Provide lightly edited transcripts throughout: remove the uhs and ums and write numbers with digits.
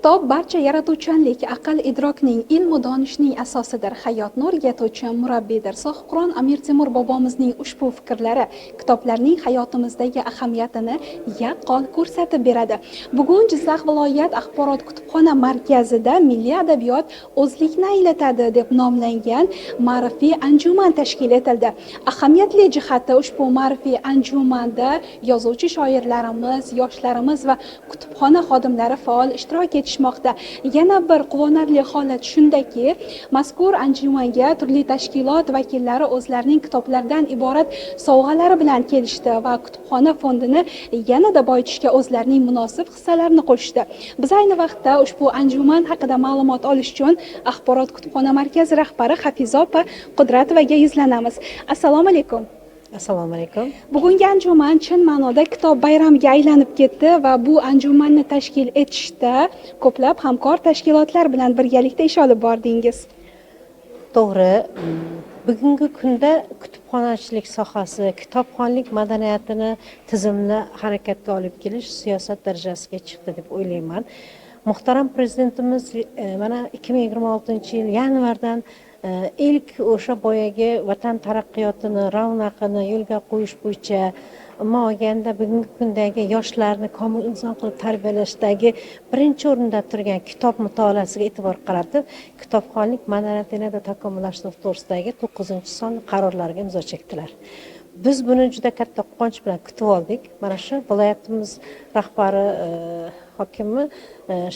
Kitob barcha yaratuvchanlik, aql, idrokning, ilm-u donishning asosidir. Hayotni o'rgatuvchi murabbiydir. Sohibqiron Amir Temur bobomizning ushbu fikrlari kitoblarning hayotimizdagi ahamiyatini yaqqol ko'rsatib beradi. Bugun Jizzax viloyat axborot kutubxona markazida Milliy adabiyot o'zlikni anglatadi deb nomlangan ma'rifiy anjuman tashkil etildi. Ahamiyatli jihati ushbu ma'rifiy anjumanda yozuvchi shoirlarimiz, yoshlarimiz va kutubxona xodimlari faol ishtirok etishmoqda. Yana bir quvonarli holat shundaki, mazkur anjumanga turli tashkilot vakillari o'zlarining kitoblardan iborat sovg'alari bilan kelishdi va kutubxona fondini yanada boyitishga o'zlarining munosib hissalarini qo'shdi. Biz ayni vaqtda ushbu anjuman haqida ma'lumot olish uchun axborot kutubxona markazi rahbari Hafiza opa Qudratovaga yuzlanamiz. Assalomu alaykum. Assalomu alaykum. Bugungi anjuman chin ma'noda kitob bayramiga aylanib ketdi va bu anjumanni tashkil etishda ko'plab hamkor tashkilotlar bilan birgalikda ish olib bordingiz. To'g'ri, bugungi kunda kutubxonachilik sohasi, kitobxonlik madaniyatini tizimli harakatga olib kelish siyosat darajasiga chiqdi deb o'ylayman. Muhtaram prezidentimiz mana 2026-yil yanvardan ilk o'sha boyagi vatan taraqqiyotini, ravnaqini yo'lga qo'yish bo'yicha olganda bugungi kundagi yoshlarni komil inson qilib tarbiyalashdagi birinchi o'rinda turgan kitob mutolaasiga e'tibor qaratib, kitobxonlik madaniyatini takomillashtirish to'g'risidagi 9-sonli qarorlarga imzo chekdilar. Biz buni juda katta quvonch bilan kutib oldik. Mana shu viloyatimiz rahbari, hokimi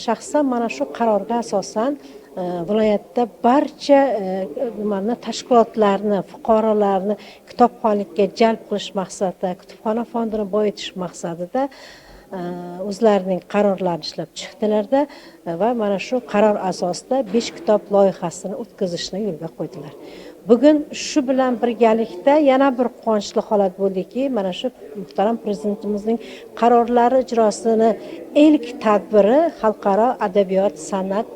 shaxsan mana shu qarorga asosan viloyatda barcha tashkilotlarni, fuqarolarni kitobxonlikka jalb qilish maqsadida, kutubxona fondini boyitish maqsadida o'zlarining qarorlarini ishlab chiqdilarda va mana shu qaror asosida 5 kitob loyihasini o'tkazishni yo'lga qo'ydilar. Bugun shu bilan birgalikda yana bir quvonchli holat bo'ldiki, mana shu muhtaram prezidentimizning qarorlari ijrosini ilk tadbiri Xalqaro adabiyot, san'at,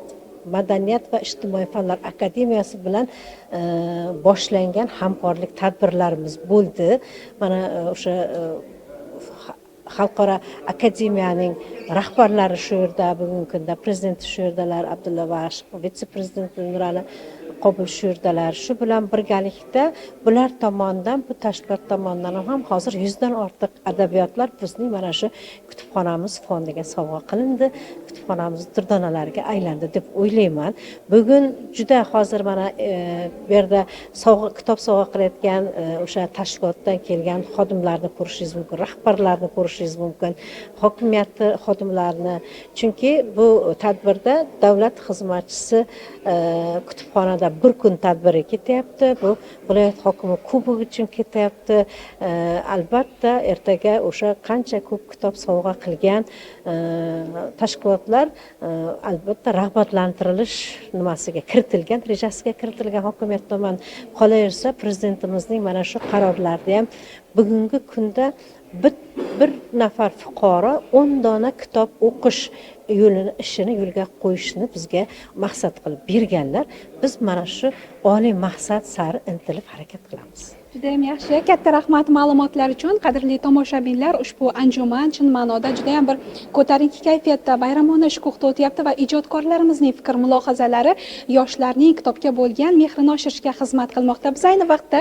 madaniyat va ijtimoiy fanlar akademiyasi bilan boshlangan hamkorlik tadbirlarimiz bo'ldi. Mana o'sha Xalqaro akademiyaning rahbarlari shu yerda, bugungi kunda prezidenti shu yerdalar, Abdulla Vash, vitse-prezidenti Nurali Qobil shu yerdalar. Shu bilan birgalikda bular tomonidan, bu tashkilot tomonidan ham hozir 100 dan ortiq adabiyotlar bizning mana shu kutubxonamiz fondiga sovg'a qilindi, kutubxonamiz durdonalariga aylandi deb o'ylayman. Bugun juda hozir mana bu yerda kitob sovg'a qilayotgan o'sha tashkilotdan kelgan xodimlarni ko'rishingiz mumkin, rahbarlarni ko'rishingiz mumkin, hokimiyat xodimlarini. Chunki bu tadbirda davlat xizmatchisi kutubxonada bir kun tadbiri ketyapti. Bu viloyat hokimi kubogi uchun ketyapti. Albatta ertaga o'sha qancha ko'p kitob sovg'a qilgan tashkilotlar albatta rag'batlantirilish nimasiga kiritilgan, rejasiga kiritilgan hokimiyat tomonidan. Qolaversa prezidentimizning mana shu qarorlarida ham bugungi kunda bir nafar fuqaro 10 dona kitob o'qish ishini yo'lga qo'yishni bizga maqsad qilib berganlar. Biz mana shu oliy maqsad sari intilib harakat qilamiz. Juda ham yaxshi. Katta rahmat ma'lumotlar uchun. Qadrli tomoshabinlar, ushbu anjuman chin ma'noda juda ham bir ko'tarinki kayfiyatda, bayramona shukuhda o'tyapti va ijodkorlarimizning fikr mulohazalari yoshlarning kitobga bo'lgan mehrini oshirishga xizmat qilmoqda. Biz ayni vaqtda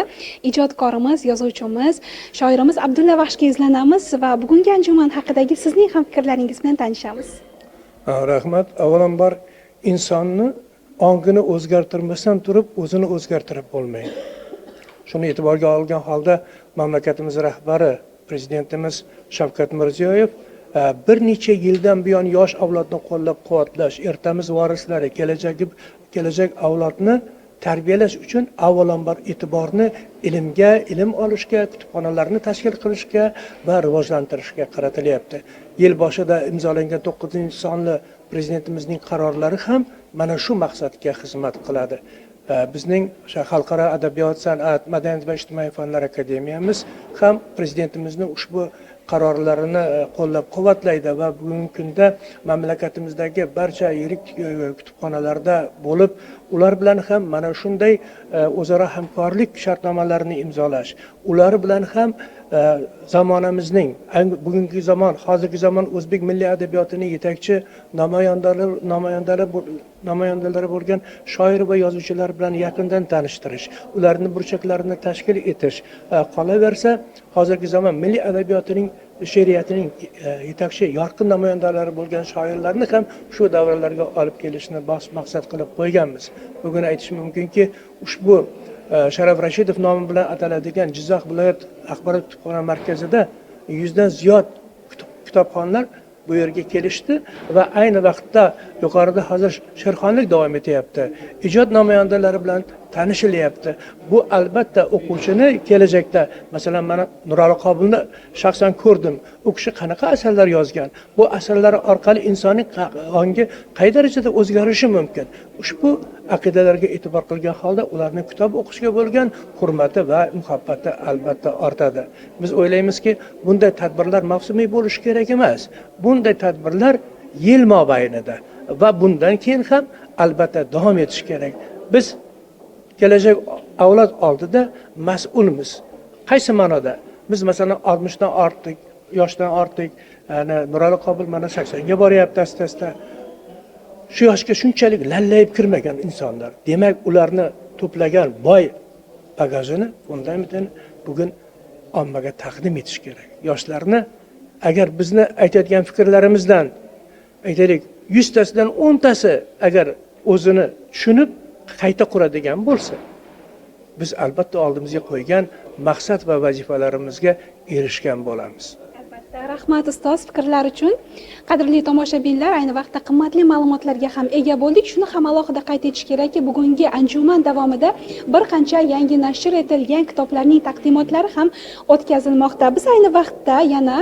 ijodkorimiz, yozuvchimiz, shoirimiz Abdulla Vaxshga yuzlanamiz va bugungi anjuman haqidagi sizning ham fikrlaringiz bilan tanishamiz. Rahmat. Avvalambor insonni ongini o'zgartirmasdan turib o'zini o'zgartirib bo'lmaydi. Shuni e'tiborga olgan holda mamlakatimiz rahbari prezidentimiz Shavkat Mirziyoyev bir necha yildan buyon yosh avlodni qo'llab-quvvatlash, ertamiz varislari, kelajak avlodni tarbiyalash uchun avvalambor e'tiborni ilmga, ilm olishga, kutubxonalarni tashkil qilishga va rivojlantirishga qaratilyapti. Yil boshida imzolangan 9-sonli prezidentimizning qarorlari ham mana shu maqsadga xizmat qiladi. Bizning Xalqaro adabiyot, san'at, madaniyat va ijtimoiy fanlar akademiyamiz ham prezidentimizning ushbu qarorlarini qo'llab-quvvatlaydi va bugungi kunda mamlakatimizdagi barcha yirik kutubxonalarda bo'lib, ular bilan ham mana shunday o'zaro hamkorlik shartnomalarini imzolash, ular bilan ham zamonamizning bugungi zamon, hozirgi zamon o'zbek milliy adabiyotining yetakchi namoyandalari bo'lgan shoir va yozuvchilar bilan yaqindan tanishtirish, ularni burchaklarini tashkil etish. Qolaversa, hozirgi zamon milliy adabiyotining she'riyatining yetakchi yorqin namoyandalari bo'lgan shoirlarni ham shu davrlarga olib kelishni maqsad qilib qo'yganmiz. Bugun aytish mumkinki, ushbu Sharaf Rashidov nomi bilan ataladigan Jizzax viloyat axborot kutubxona markazida 100 dan ziyod kitobxonlar bu yerga kelishdi va ayni vaqtda yuqorida hozir sherxonlik davom etyapti. Ijod namoyandalari bilan tanishilyapti. Bu albatta o'quvchini kelajakda, masalan, mana Nurali Qobilni shaxsan ko'rdim. U kishi qanaqa asarlar yozgan? Bu asarlar orqali insonning ongi qay darajada o'zgarishi mumkin? Ushbu aqidalarga e'tibor qilgan holda ularning kitob o'qishga bo'lgan hurmati va muhabbati albatta ortadi. Biz o'ylaymizki, bunday tadbirlar mavsumiy bo'lishi kerak emas. Bunday tadbirlar yil mobaynida va bundan keyin ham albatta davom etishi kerak. Biz kelajak avlod oldida mas'ulmiz. Qaysi ma'noda? Biz masalan 60 dan ortdik, yoshdan ortdik. Nurali Qobil mana 80 ga boryapti asta-asta. Shu yoshga shunchalik lallayib kirmagan insonlar. Demak, ularni to'plagan boy bagajini fundamentin bugun ommaga taqdim etish kerak. Yoshlarni agar bizni aytadigan fikrlarimizdan aytaylik 100 tasidan 10 tasi agar o'zini tushunib qayta quradigan bo'lsa, biz albatta oldimizga qo'ygan maqsad va vazifalarimizga erishgan bo'lamiz. Rahmat ustoz fikrlar uchun. Qadrli tomoshabinlar, ayni vaqtda qimmatli ma'lumotlarga ham ega bo'ldik. Shuni ham alohida qayd etish kerakki, bugungi anjuman davomida bir qancha yangi nashr etilgan kitoblarning taqdimotlari ham o'tkazilmoqda. Biz ayni vaqtda yana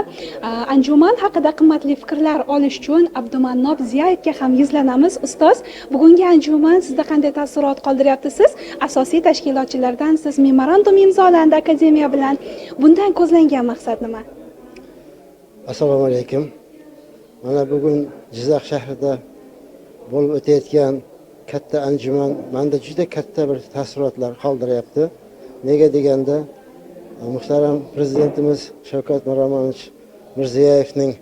anjuman haqida qimmatli fikrlar olish uchun Abdumannob Ziyayevga ham yuzlanamiz. Ustoz, bugungi anjuman sizda qanday taassurot qoldiryapti? Siz asosiy tashkilotchilardan, siz memorandum imzolandi akademiya bilan. Bundan ko'zlangan maqsad nima? Assalomu alaykum. Mana bugun Jizzax shahrida bo'lib o'tayotgan katta anjuman menda juda katta bir taassurotlar qoldiryapti. Nega deganda, muhtaram prezidentimiz Shavkat Miromonovich Mirziyoyevning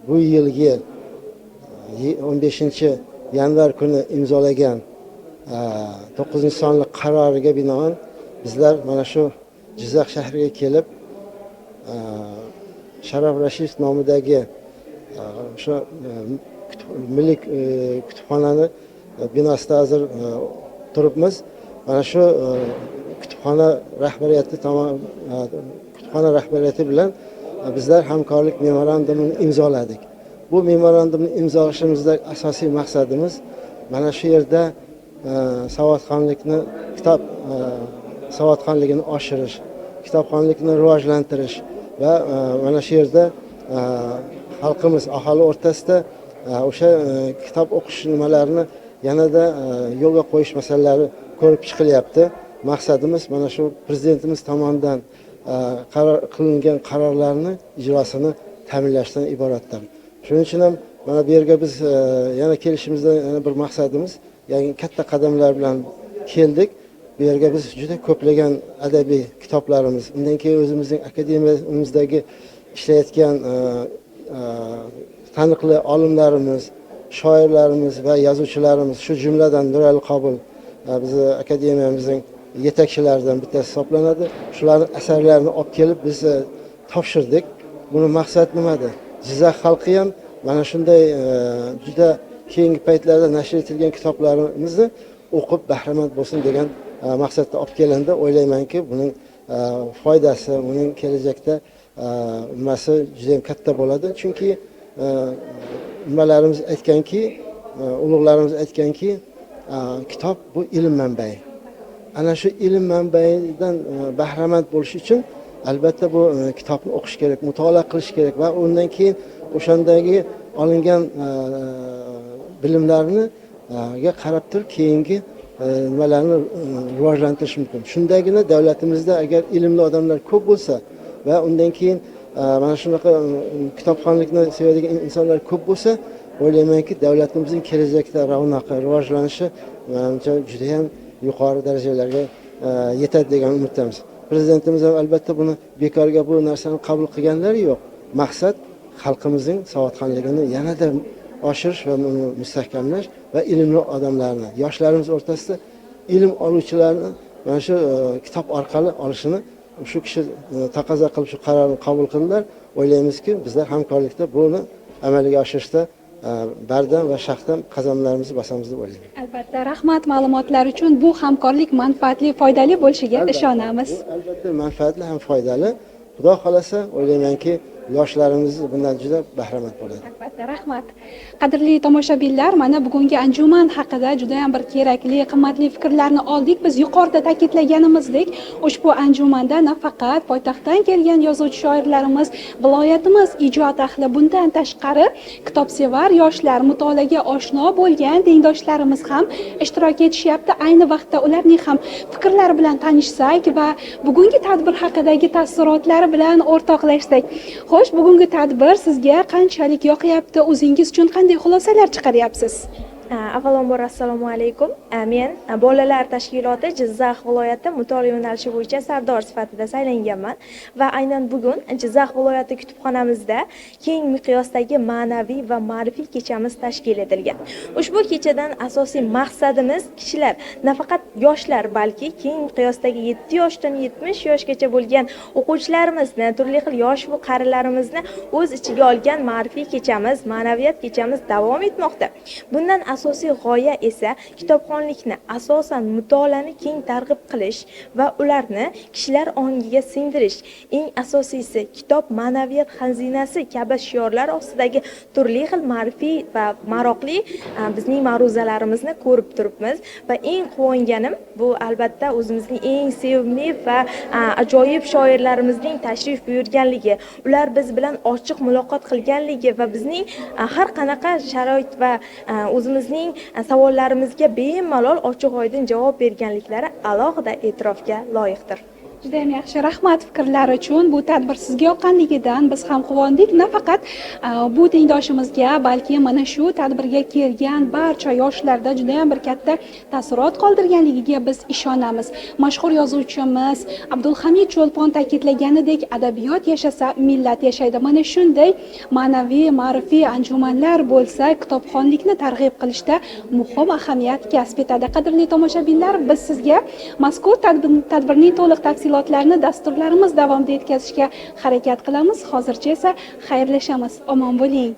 bu yilgi 15-yanvar kuni imzolagan 9-sonli qaroriga binoan bizlar mana shu Jizzax shahriga kelib Sharaf Rashidov nomidagi o'sha milliy kutubxonani binosida hozir turibmiz. Mana shu kutubxona rahbariyati bilan bizlar hamkorlik memorandumini imzoladik. Bu memorandumni imzolashimizda asosiy maqsadimiz mana shu yerda kitob savodxonligini oshirish, kitobxonlikni rivojlantirish va mana shu yerda xalqimiz, aholi o'rtasida o'sha kitob o'qish nimalarini yanada yo'lga qo'yish masalalari ko'rib chiqilyapti. Maqsadimiz mana shu prezidentimiz tomonidan qilingan qarorlarni ijrosini ta'minlashdan iboratdir. Shuning uchun ham mana bu yerga biz yana kelishimizda yana bir maqsadimiz, ya'ni katta qadamlar bilan keldik. Bu yerga biz juda ko'plagan adabiy kitoblarimiz, undan keyin o'zimizning akademiyamizdagi ishlayotgan taniqli olimlarimiz, shoirlarimiz va yozuvchilarimiz, shu jumladan Nurali Qobil bizni akademiyamizning yetakchilaridan bittasi hisoblanadi. Shularning asarlarini olib kelib biz topshirdik. Buni maqsad nimada? Jizzax xalqi ham mana shunday juda keyingi paytlarda nashr etilgan kitoblarimizni o'qib bahramand bo'lsin degan maqsadda olib kelindi. O'ylaymanki, buning foydasi, uning kelajakda nimasi juda ham katta bo'ladi. Chunki nimalarimiz aytganki, ulug'larimiz aytganki, kitob bu ilm manbai. Ana shu ilm manbaidan bahramand bo'lish uchun albatta bu kitobni o'qish kerak, mutolaa qilish kerak va undan keyin o'shandagi olingan bilimlarni ga qarab turib keyingi nimalarni rivojlantirish mumkin. Shundagina davlatimizda agar ilmli odamlar ko'p bo'lsa va undan keyin mana shunaqa kitobxonlikni sevadigan insonlar ko'p bo'lsa, o'ylaymanki davlatimizning kelajakda ravnaqi, rivojlanishi menimcha juda ham yuqori darajalarga yetadi degan umiddamiz. Prezidentimiz ham albatta buni bekorga bu narsani qabul qilganlari yo'q. Maqsad xalqimizning savodxonligini yanada oshirish va uni mustahkamlash va ilmli odamlarni, yoshlarimiz o'rtasida ilm oluvchilarni mana shu kitob orqali olishini shu kishi taqozo qilib shu qarorni qabul qildilar. O'ylaymizki, bizlar hamkorlikda buni amalga oshirishda bardam va shaxdam qadamlarimizni bosamiz deb o'ylayman. Albatta, rahmat ma'lumotlar uchun. Bu hamkorlik manfaatli, foydali bo'lishiga ishonamiz. Albatta manfaatli ham foydali. Xudo xolasa o'ylaymanki, yoshlarimiz bundan juda bahramand bo'ladi. Albatta, rahmat. Qadrli tomoshabinlar, mana bugungi anjuman haqida juda ham bir kerakli, qimmatli fikrlarni oldik. Biz yuqorida ta'kidlaganimizdek, ushbu anjumanda nafaqat poytaxtdan kelgan yozuvchi shoirlarimiz, viloyatimiz ijod ahli, bundan tashqari kitobsevar yoshlar, mutolaaga oshno bo'lgan tengdoshlarimiz ham ishtirok etishyapti. Ayni vaqtda ularning ham fikrlari bilan tanishsak va bugungi tadbir haqidagi taassurotlari bilan o'rtoqlashsak. Xo'sh, bugungi tadbir sizga qanchalik yoqyapti? O'zingiz uchun qanday xulosalar chiqaryapsiz? Avvalambor assalomu alaykum. Men bolalar tashkiloti Jizzax viloyati mutolaa yo'nalishi bo'yicha sardor sifatida saylanganman va aynan bugun Jizzax viloyati kutubxonamizda keng miqyosdagi ma'naviy va ma'rifiy kechamiz tashkil etilgan. Ushbu kechadan asosiy maqsadimiz kishilar, nafaqat yoshlar, balki keng miqyosdagi 7 yoshdan 70 yoshgacha bo'lgan o'quvchilarimizni, turli xil yosh va qarilarimizni o'z ichiga olgan ma'rifiy kechamiz, ma'naviyat kechamiz davom etmoqda. Bundan asosiy g'oya esa kitobxonlikni, asosan mutolaani keng targ'ib qilish va ularni kishilar ongiga singdirish. Eng asosiysi kitob ma'naviyat xazinasi kabi shiorlar ostidagi turli xil ma'rifiy va maroqli bizning ma'ruzalarimizni ko'rib turibmiz va eng quvonganim bu albatta o'zimizning eng sevimli va ajoyib shoirlarimizning tashrif buyurganligi, ular biz bilan ochiq muloqot qilganligi va bizning har qanaqa sharoit va o'zimizning savollarimizga bemalol ochiq-oydin javob berganliklari alohida e'tirofga loyiqdir. Juda ham yaxshi, rahmat fikrlar uchun. Bu tadbir sizga yoqqanligidan biz ham quvondik. Nafaqat bu tengdoshimizga, balki mana shu tadbirga kelgan barcha yoshlarda juda ham bir katta taassurot qoldirganligiga biz ishonamiz. Mashhur yozuvchimiz Abdulhamid Cho'lpon ta'kidlaganidek, adabiyot yashasa, millat yashaydi. Mana shunday ma'naviy, ma'rifiy anjumanlar bo'lsa, kitobxonlikni targ'ib qilishda muhim ahamiyat kasb etadi. Qadrli tomoshabinlar, biz sizga mazkur tadbirning to'liq tafsilotlarini dasturlarimiz davomida yetkazishga harakat qilamiz. Hozircha esa xayrlashamiz. Omon bo'ling.